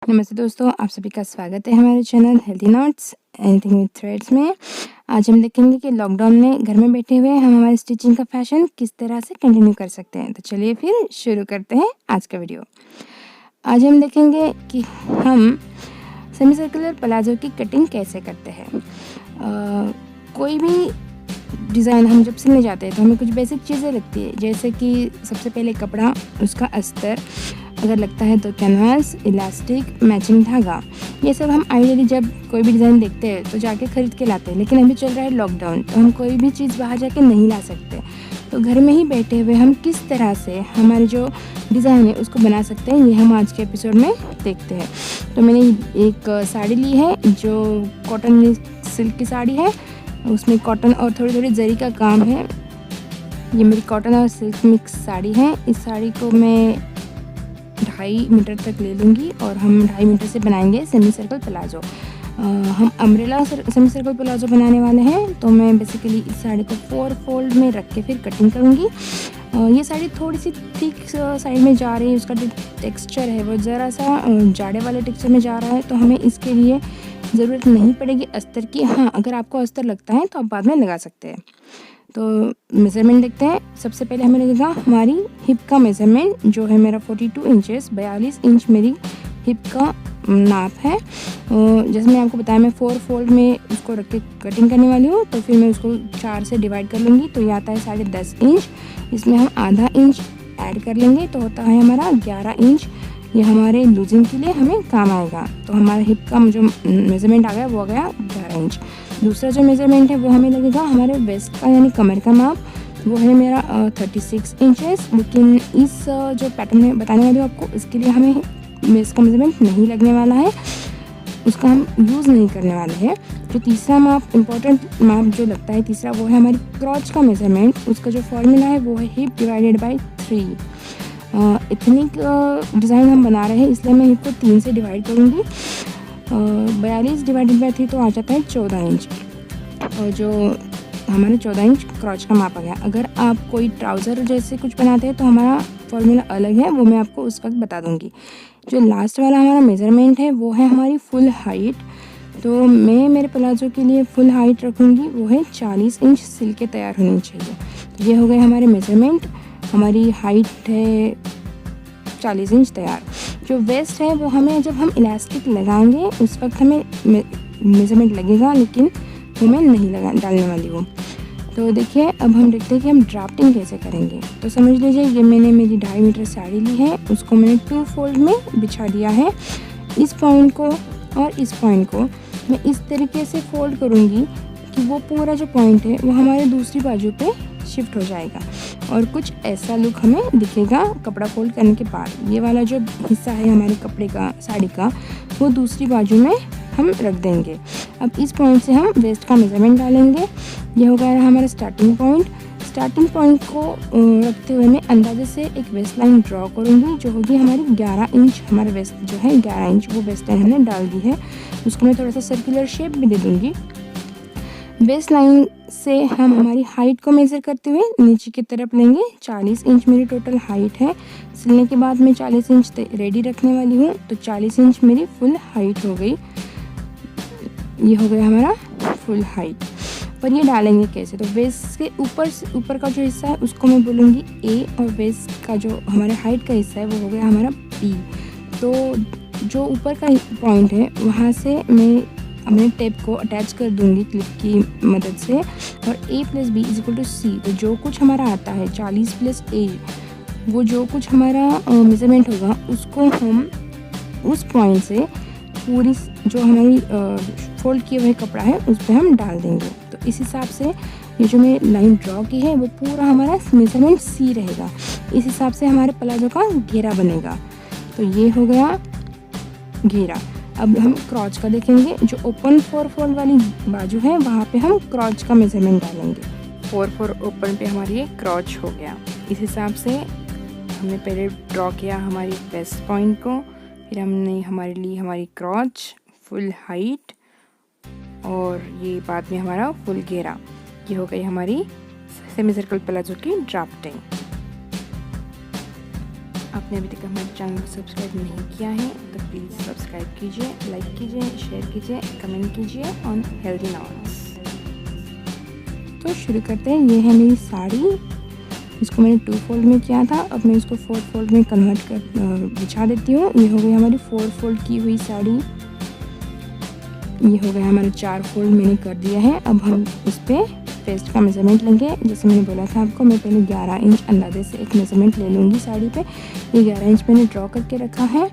नमस्ते दोस्तों, आप सभी का स्वागत है हमारे channel healthy knots anything with threads में। आज हम देखेंगे कि लॉकडाउन में घर में बैठे हुए हम हमारे स्टिचिंग का फैशन किस तरह से कंटिन्यू कर सकते हैं। तो चलिए फिर शुरू करते हैं आज का वीडियो। आज हम देखेंगे कि हम सेमी सर्कुलर प्लाजो की कटिंग कैसे करते हैं। कोई भी डिज़ाइन हम जब सिलने जाते हैं तो हमें कुछ बेसिक चीज़ें लगती है, जैसे कि सबसे पहले कपड़ा, उसका अस्तर, अगर लगता है तो कैनवास, इलास्टिक, मैचिंग धागा। ये सब हम आइडियली जब कोई भी डिज़ाइन देखते हैं तो जाके ख़रीद के लाते हैं, लेकिन अभी चल रहा है लॉकडाउन, तो हम कोई भी चीज़ बाहर जाके नहीं ला सकते। तो घर में ही बैठे हुए हम किस तरह से हमारी जो डिज़ाइन है उसको बना सकते हैं, ये हम आज के एपिसोड में देखते हैं। तो मैंने एक साड़ी ली है जो कॉटन सिल्क की साड़ी है, उसमें कॉटन और थोड़ी थोड़ी जरी का काम है। ये मेरी कॉटन और सिल्क मिक्स साड़ी है। इस साड़ी को मैं 2.5 मीटर तक ले लूँगी और हम 2.5 मीटर से बनाएंगे सेमी सर्कल प्लाजो। हम अम्ब्रेला सेमी सर्कल प्लाजो बनाने वाले हैं, तो मैं बेसिकली इस साड़ी को 4 फोल्ड में रख के फिर कटिंग करूँगी। ये साड़ी थोड़ी सी थिक साइड में जा रही है, उसका जो टेक्सचर है वो ज़रा सा जाड़े वाले टेक्सचर में जा रहा है, तो हमें इसके लिए ज़रूरत नहीं पड़ेगी अस्तर की। हाँ, अगर आपको अस्तर लगता है तो आप बाद में लगा सकते हैं। तो मेज़रमेंट देखते हैं। सबसे पहले हमें लगेगा हमारी हिप का मेज़रमेंट, जो है मेरा 42 इंचेस, 42 इंच मेरी हिप का नाप है। जैसे मैं आपको बताया, मैं 4 फोल्ड में उसको रख के कटिंग करने वाली हूँ, तो फिर मैं उसको 4 से डिवाइड कर लूँगी, तो ये आता है 10.5 इंच। इसमें हम आधा इंच ऐड कर लेंगे, तो होता है हमारा 11 इंच। ये हमारे लूजिंग के लिए हमें काम आएगा। तो हमारा हिप का जो मेज़रमेंट आ गया वो आ गया 11 इंच। दूसरा जो मेज़रमेंट है वो हमें लगेगा हमारे वेस्ट का, यानी कमर का माप, वो है मेरा 36 इंचेस। लेकिन इस जो पैटर्न में बताने वाली हूँ आपको, इसके लिए हमें वेस्ट का मेज़रमेंट नहीं लगने वाला है, उसका हम यूज़ नहीं करने वाले हैं। जो तीसरा माप, इम्पॉर्टेंट माप जो लगता है तीसरा, वो है हमारी क्रॉच का मेज़रमेंट। उसका जो फॉर्मूला है वो है हिप डिवाइडेड बाई 3। इतनी डिज़ाइन हम बना रहे हैं, इसलिए मैं हिप को 3 से डिवाइड करूँगी। 42 डिवाइडेड बाई 3 तो आ जाता है 14 इंच, और जो हमारे 14 इंच क्रॉच का माप आ गया। अगर आप कोई ट्राउज़र जैसे कुछ बनाते हैं तो हमारा फॉर्मूला अलग है, वो मैं आपको उस वक्त बता दूँगी। जो लास्ट वाला हमारा मेज़रमेंट है वो है हमारी फुल हाइट। तो मैं मेरे प्लाजो के लिए फुल हाइट रखूँगी, वो है 40 इंच सिल के तैयार होनी चाहिए। तो ये हो गए हमारे मेज़रमेंट। हमारी हाइट है 40 इंच तैयार। जो वेस्ट है वो हमें जब हम इलास्टिक लगाएंगे उस वक्त हमें मेज़रमेंट लगेगा, लेकिन वो मैं नहीं डालने वाली हूँ। तो देखिए, अब हम देखते हैं कि हम ड्राफ्टिंग कैसे करेंगे। तो समझ लीजिए, ये मैंने मेरी 2.5 मीटर साड़ी ली है, उसको मैंने 2 फोल्ड में बिछा दिया है। इस पॉइंट को और इस पॉइंट को मैं इस तरीके से फोल्ड करूँगी कि वो पूरा जो पॉइंट है वो हमारे दूसरी बाजू पे शिफ्ट हो जाएगा, और कुछ ऐसा लुक हमें दिखेगा कपड़ा फोल्ड करने के बाद। ये वाला जो हिस्सा है हमारे कपड़े का, साड़ी का, वो दूसरी बाजू में हम रख देंगे। अब इस पॉइंट से हम वेस्ट का मेज़रमेंट डालेंगे। ये हो गया हमारा स्टार्टिंग पॉइंट। स्टार्टिंग पॉइंट को रखते हुए मैं अंदाजे से एक वेस्ट लाइन ड्रॉ करूँगी, जो होगी हमारी 11 इंच। हमारा वेस्ट जो है 11 इंच, वो वेस्ट लाइन हमने डाल दी है। उसको मैं थोड़ा सा सर्कुलर शेप भी दे दूँगी। वेस्ट लाइन से हम हमारी हाइट को मेज़र करते हुए नीचे की तरफ लेंगे। 40 इंच मेरी टोटल हाइट है। सिलने के बाद मैं 40 इंच रेडी रखने वाली हूँ, तो 40 इंच मेरी फुल हाइट हो गई। ये हो गया हमारा फुल हाइट। पर ये डालेंगे कैसे? तो वेस्ट के ऊपर का जो हिस्सा है उसको मैं बोलूँगी ए, और वेस्ट का जो हमारे हाइट का हिस्सा है वो हो गया हमारा बी। तो जो ऊपर का पॉइंट है वहाँ से मैं अपने टेप को अटैच कर दूंगी क्लिप की मदद से, और a + b = c। तो जो कुछ हमारा आता है 40 + a, वो जो कुछ हमारा मेज़रमेंट होगा उसको हम उस पॉइंट से पूरी जो हमारी फोल्ड किए हुए कपड़ा है उस पर हम डाल देंगे। तो इस हिसाब से ये जो मैं लाइन ड्रॉ की है वो पूरा हमारा मेज़रमेंट c रहेगा। इस हिसाब से हमारे प्लाजो का घेरा बनेगा। तो ये हो गया घेरा। अब हम क्रॉच का देखेंगे। जो ओपन 4 फोल्ड वाली बाजू है वहाँ पे हम क्रॉच का मेज़रमेंट डालेंगे। 4 ओपन पे हमारी ये क्रॉच हो गया। इस हिसाब से हमने पहले ड्रॉ किया हमारी वेस्ट पॉइंट को, फिर हमने हमारे लिए हमारी क्रॉच, फुल हाइट, और ये बाद में हमारा फुल घेरा। ये हो गई हमारी सेमी सर्कल प्लाजो की ड्राफ्टिंग। आपने अभी तक हमारे चैनल को सब्सक्राइब नहीं किया है तो प्लीज़ सब्सक्राइब कीजिए, लाइक कीजिए, शेयर कीजिए, कमेंट कीजिए ऑन हेल्दी नॉट्स। तो शुरू करते हैं। ये है मेरी साड़ी, इसको मैंने 2 फोल्ड में किया था, अब मैं इसको 4 फोल्ड में कन्वर्ट कर बिछा देती हूँ। ये हो गई हमारी 4 फोल्ड की हुई साड़ी। ये हो गया हमारा 4 फोल्ड मैंने कर दिया है। अब हम इस पर वेस्ट का मेज़रमेंट लेंगे। जैसे मैंने बोला था आपको, मैं पहले 11 इंच अंदाजे से एक मेज़रमेंट ले लूँगी साड़ी पे। ये 11 इंच मैंने ड्रॉ करके रखा है।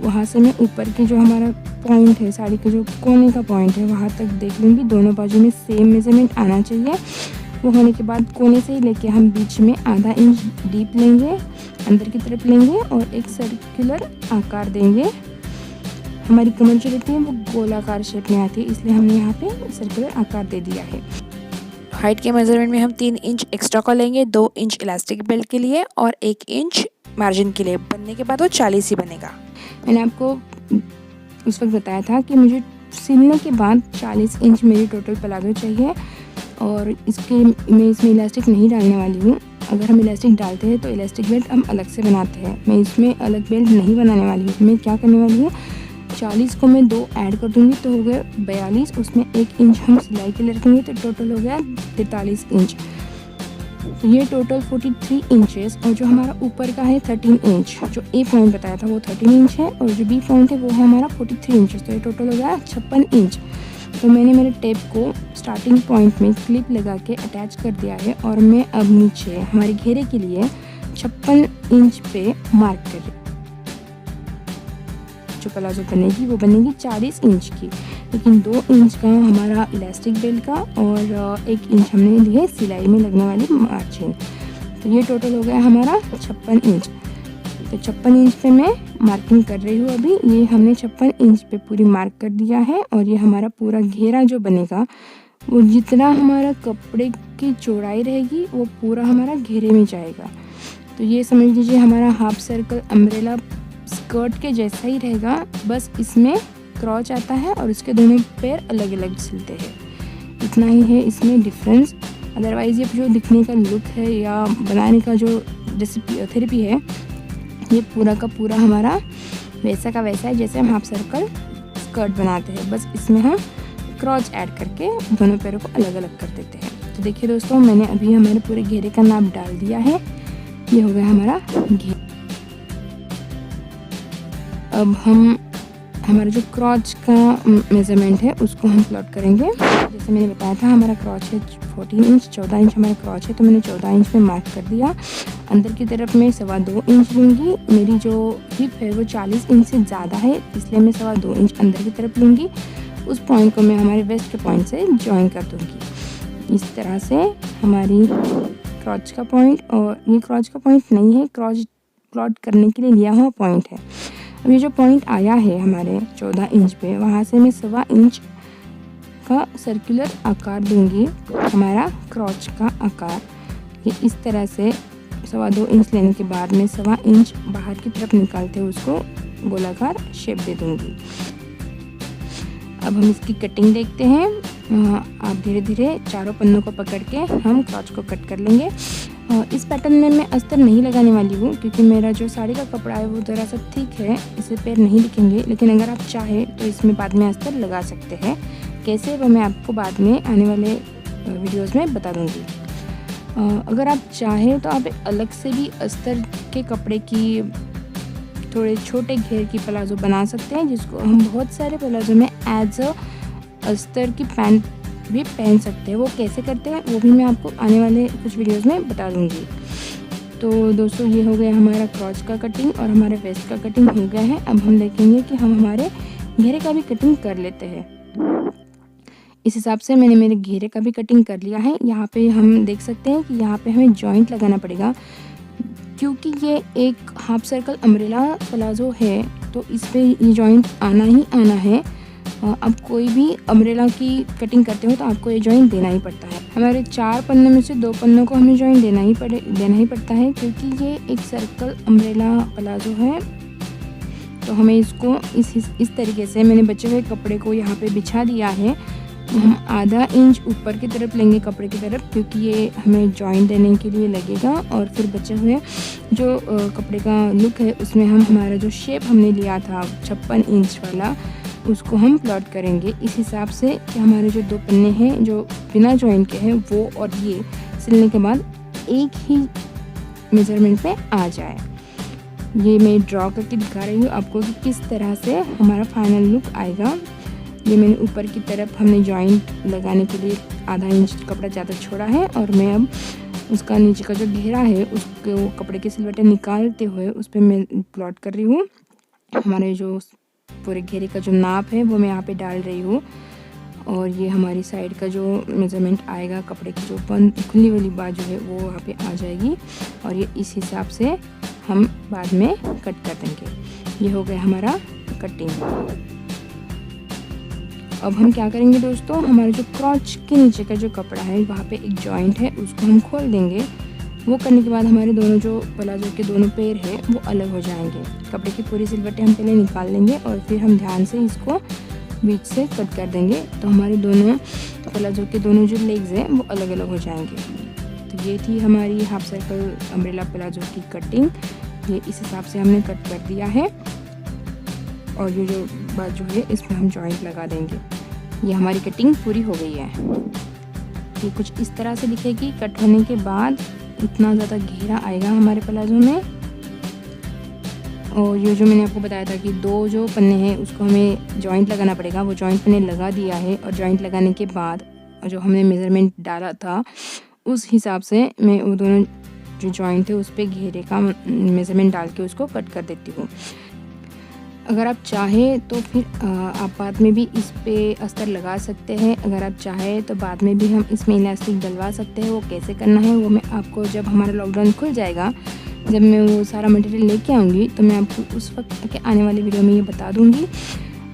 वहाँ से मैं ऊपर की जो हमारा पॉइंट है, साड़ी के जो कोने का पॉइंट है, वहाँ तक देख लूँगी। दोनों बाजू में सेम मेज़रमेंट आना चाहिए। वो होने के बाद कोने से ही लेके हम बीच में आधा इंच डीप लेंगे, अंदर की तरफ लेंगे और एक सर्कुलर आकार देंगे। हमारी कमर जो रहती है वो गोलाकार शेप में आती है, इसलिए हमने यहाँ पे सर्कुलर आकार दे दिया है। हाइट के मेजरमेंट में हम 3 इंच एक्स्ट्रा का लेंगे, 2 इंच इलास्टिक बेल्ट के लिए और 1 इंच मार्जिन के लिए। बनने के बाद वो 40 ही बनेगा। मैंने आपको उस वक्त बताया था कि मुझे सिलने के बाद 40 इंच मेरी टोटल प्लाजो चाहिए और मैं इसमें इलास्टिक नहीं डालने वाली हूँ। अगर हम इलास्टिक डालते हैं तो इलास्टिक बेल्ट हम अलग से बनाते हैं। मैं इसमें अलग बेल्ट नहीं बनाने वाली हूँ। मैं क्या करने वाली हूँ, 40 को मैं 2 ऐड कर दूँगी तो हो गया 42। उसमें 1 इंच हम सिलाई के लिए रखेंगे तो टोटल हो गया 43 इंच। तो ये टोटल 43 इंचेस और जो हमारा ऊपर का है 13 इंच, जो ए पॉइंट बताया था वो 13 इंच है और जो बी पॉइंट है वो है हमारा 43 इंचेस। तो ये टोटल हो गया 56 इंच। तो मैंने मेरे टेप को स्टार्टिंग पॉइंट में क्लिप लगा के अटैच कर दिया है और मैं अब नीचे हमारे घेरे के लिए 56 इंच पे मार्क कर रही हूँ। जो प्लाजो बनेगी वो बनेगी 40 इंच की, लेकिन 2 इंच का हमारा इलास्टिक बेल्ट का और 1 इंच हमने लिए सिलाई में लगने वाली मार्जिन। तो ये टोटल हो गया हमारा 56 इंच। तो 56 इंच पे मैं मार्किंग कर रही हूँ अभी। ये हमने 56 इंच पे पूरी मार्क कर दिया है और ये हमारा पूरा घेरा जो बनेगा वो जितना हमारा कपड़े की चौड़ाई रहेगी वो पूरा हमारा घेरे में जाएगा। तो ये समझ लीजिए हमारा हाफ सर्कल अम्ब्रेला स्कर्ट के जैसा ही रहेगा, बस इसमें क्रॉच आता है और इसके दोनों पैर अलग अलग सिलते हैं। इतना ही है इसमें डिफरेंस। अदरवाइज़ ये जो दिखने का लुक है या बनाने का जो रेसिपी थेरेपी है, ये पूरा का पूरा हमारा वैसा का वैसा है जैसे हम हाफ सर्कल स्कर्ट बनाते हैं। बस इसमें हम क्रॉच ऐड करके दोनों पैरों को अलग अलग कर देते हैं। तो देखिए दोस्तों, मैंने अभी हमारे पूरे घेरे का नाप डाल दिया है। ये हो गया हमारा घेरा। अब हम हमारा जो क्रॉच का मेज़रमेंट है उसको हम प्लॉट करेंगे। जैसे मैंने बताया था हमारा क्रॉच है 14 इंच, 14 इंच हमारा क्रॉच है, तो मैंने 14 इंच में मार्क कर दिया। अंदर की तरफ मैं 2.25 इंच लूँगी। मेरी जो हिप है वो 40 इंच से ज़्यादा है, इसलिए मैं 2.25 इंच अंदर की तरफ लूँगी। उस पॉइंट को मैं हमारे वेस्ट के पॉइंट से जॉइन कर दूँगी। इस तरह से हमारी क्रॉच का पॉइंट, और ये क्रॉच का पॉइंट नहीं है, क्रॉच प्लॉट करने के लिए लिया हुआ पॉइंट है। अब ये जो पॉइंट आया है हमारे 14 इंच पे, वहाँ से मैं 1.25 इंच का सर्कुलर आकार दूंगी, हमारा क्रॉच का आकार। ये इस तरह से 2.25 इंच लेने के बाद में 1.25 इंच बाहर की तरफ निकालते हुए उसको गोलाकार शेप दे दूंगी। अब हम इसकी कटिंग देखते हैं। आप धीरे धीरे चारों पन्नों को पकड़ के हम क्रॉच को कट कर लेंगे। इस पैटर्न में मैं अस्तर नहीं लगाने वाली हूँ क्योंकि मेरा जो साड़ी का कपड़ा है वो ज़रा सा थिक है, इससे पैर नहीं दिखेंगे। लेकिन अगर आप चाहें तो इसमें बाद में अस्तर लगा सकते हैं। कैसे, वो मैं आपको बाद में आने वाले वीडियोस में बता दूँगी। अगर आप चाहें तो आप अलग से भी अस्तर के कपड़े की थोड़े छोटे घेर की प्लाजो बना सकते हैं, जिसको हम बहुत सारे प्लाजो में एज अ अस्तर की पैंट भी पहन सकते हैं। वो कैसे करते हैं वो भी मैं आपको आने वाले कुछ वीडियोस में बता दूंगी। तो दोस्तों, ये हो गया हमारा क्रॉच का कटिंग और हमारे वेस्ट का कटिंग हो गया है। अब हम देखेंगे कि हम हमारे घेरे का भी कटिंग कर लेते हैं। इस हिसाब से मैंने मेरे घेरे का भी कटिंग कर लिया है। यहाँ पे हम देख सकते हैं कि यहाँ पे हमें जॉइंट लगाना पड़ेगा क्योंकि ये एक हाफ सर्कल अम्ब्रेला प्लाजो है, तो इस पे ये जॉइंट आना ही आना है। अब कोई भी अम्ब्रेला की कटिंग करते हो तो आपको ये जॉइंट देना ही पड़ता है। हमारे 4 पन्नों में से 2 पन्नों को हमें जॉइंट देना ही पड़ता है क्योंकि ये एक सर्कल अम्ब्रेला प्लाजो है। तो हमें इसको इस तरीके से मैंने बचे हुए कपड़े को यहाँ पे बिछा दिया है हम आधा इंच ऊपर की तरफ लेंगे कपड़े की तरफ, क्योंकि ये हमें जॉइंट देने के लिए लगेगा। और फिर बचे हुए जो कपड़े का लुक है उसमें हम हमारा जो शेप हमने लिया था 56 इंच वाला, उसको हम प्लॉट करेंगे इस हिसाब से कि हमारे जो 2 पन्ने हैं जो बिना जॉइंट के हैं वो और ये सिलने के बाद एक ही मेज़रमेंट पे आ जाए। ये मैं ड्रॉ करके दिखा रही हूँ आपको कि किस तरह से हमारा फाइनल लुक आएगा। ये मैंने ऊपर की तरफ हमने जॉइंट लगाने के लिए आधा इंच कपड़ा ज़्यादा छोड़ा है, और मैं अब उसका नीचे का जो घेरा है उसको कपड़े के सिलवटें निकालते हुए उस पर मैं प्लॉट कर रही हूँ। हमारे जो पूरे घेरे का जो नाप है वो मैं यहाँ पे डाल रही हूँ, और ये हमारी साइड का जो मेज़रमेंट आएगा कपड़े की जो बंद खुली वाली बाजू है वो वहाँ पे आ जाएगी, और ये इस हिसाब से हम बाद में कट कर देंगे। ये हो गया हमारा कटिंग। अब हम क्या करेंगे दोस्तों, हमारे जो क्रॉच के नीचे का जो कपड़ा है वहाँ पे एक जॉइंट है उसको हम खोल देंगे। वो करने के बाद हमारे दोनों जो प्लाजो के दोनों पैर है वो अलग हो जाएंगे। कपड़े की पूरी सिलवटें हम पहले निकाल लेंगे और फिर हम ध्यान से इसको बीच से कट कर देंगे, तो हमारे दोनों प्लाजो के दोनों जो लेग्स हैं वो अलग अलग हो जाएंगे। तो ये थी हमारी हाफ सर्कल अम्ब्रेला प्लाजो की कटिंग। ये इस हिसाब से हमने कट कर दिया है, और ये जो बाजू है इसमें हम जॉइंट लगा देंगे। ये हमारी कटिंग पूरी हो गई है। ये कुछ इस तरह से दिखेगी। कट होने के बाद इतना ज़्यादा घेरा आएगा हमारे प्लाजो में। और ये जो मैंने आपको बताया था कि 2 जो पन्ने हैं उसको हमें जॉइंट लगाना पड़ेगा, वो जॉइंट मैंने लगा दिया है। और जॉइंट लगाने के बाद जो हमने मेज़रमेंट डाला था उस हिसाब से मैं वो दोनों जो जॉइंट है उस पर घेरे का मेज़रमेंट डाल के उसको कट कर देती हूँ। अगर आप चाहें तो फिर आप बाद में भी इस पे अस्तर लगा सकते हैं। अगर आप चाहें तो बाद में भी हम इसमें इलास्टिक डलवा सकते हैं। वो कैसे करना है वो मैं आपको जब हमारा लॉकडाउन खुल जाएगा, जब मैं वो सारा मटेरियल लेके आऊँगी तो मैं आपको उस वक्त के आने वाले वीडियो में ये बता दूँगी।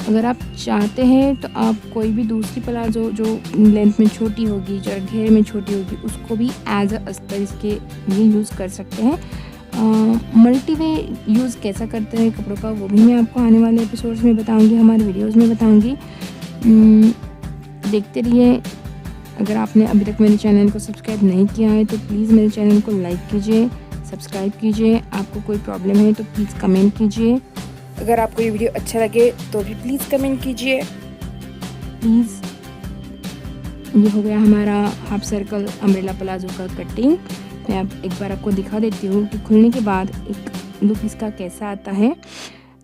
अगर आप चाहते हैं तो आप कोई भी दूसरी प्लाजो जो लेंथ में छोटी होगी, जो घेरे में छोटी होगी, उसको भी एज अ अस्तर इसके लिए यूज़ कर सकते हैं। मल्टी वे यूज़ कैसा करते हैं कपड़ों का वो भी मैं आपको आने वाले एपिसोड्स में बताऊंगी, हमारे वीडियोस में बताऊंगी। देखते रहिए। अगर आपने अभी तक मेरे चैनल को सब्सक्राइब नहीं किया है तो प्लीज़ मेरे चैनल को लाइक कीजिए, सब्सक्राइब कीजिए। आपको कोई प्रॉब्लम है तो प्लीज़ कमेंट कीजिए। अगर आपको ये वीडियो अच्छा लगे तो भी प्लीज़ कमेंट कीजिए। प्लीज़। ये हो गया हमारा हाफ सर्कल अम्ब्रेला प्लाजो का कटिंग। मैं अब एक बार आपको दिखा देती हूँ कि खुलने के बाद एक लुक इसका कैसा आता है।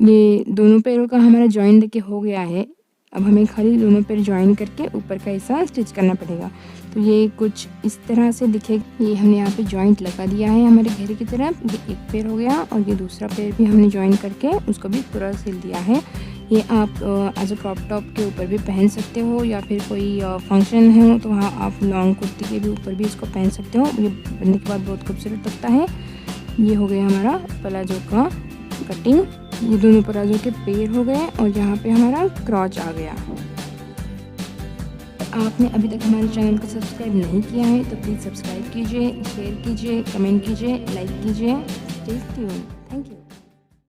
ये दोनों पैरों का हमारा जॉइन देके हो गया है। अब हमें खाली दोनों पैर जॉइन करके ऊपर का हिस्सा स्टिच करना पड़ेगा। तो ये कुछ इस तरह से दिखेगा। ये हमने यहाँ पे जॉइंट लगा दिया है हमारे घेरे की तरफ। ये एक पैर हो गया, और ये दूसरा पैर भी हमने जॉइन करके उसको भी पूरा सिल दिया है। ये आप एज अ क्रॉप टॉप के ऊपर भी पहन सकते हो, या फिर कोई फंक्शन है तो वहाँ आप लॉन्ग कुर्ती के भी ऊपर भी इसको पहन सकते हो। ये बनने के बाद बहुत खूबसूरत लगता है। ये हो गया हमारा प्लाजो का कटिंग। ये दोनों प्लाजो के पैर हो गए, और यहाँ पे हमारा क्रॉच आ गया। आपने अभी तक हमारे चैनल को सब्सक्राइब नहीं किया है तो प्लीज़ सब्सक्राइब कीजिए, शेयर कीजिए, कमेंट कीजिए, लाइक कीजिए। Stay tuned. Thank you.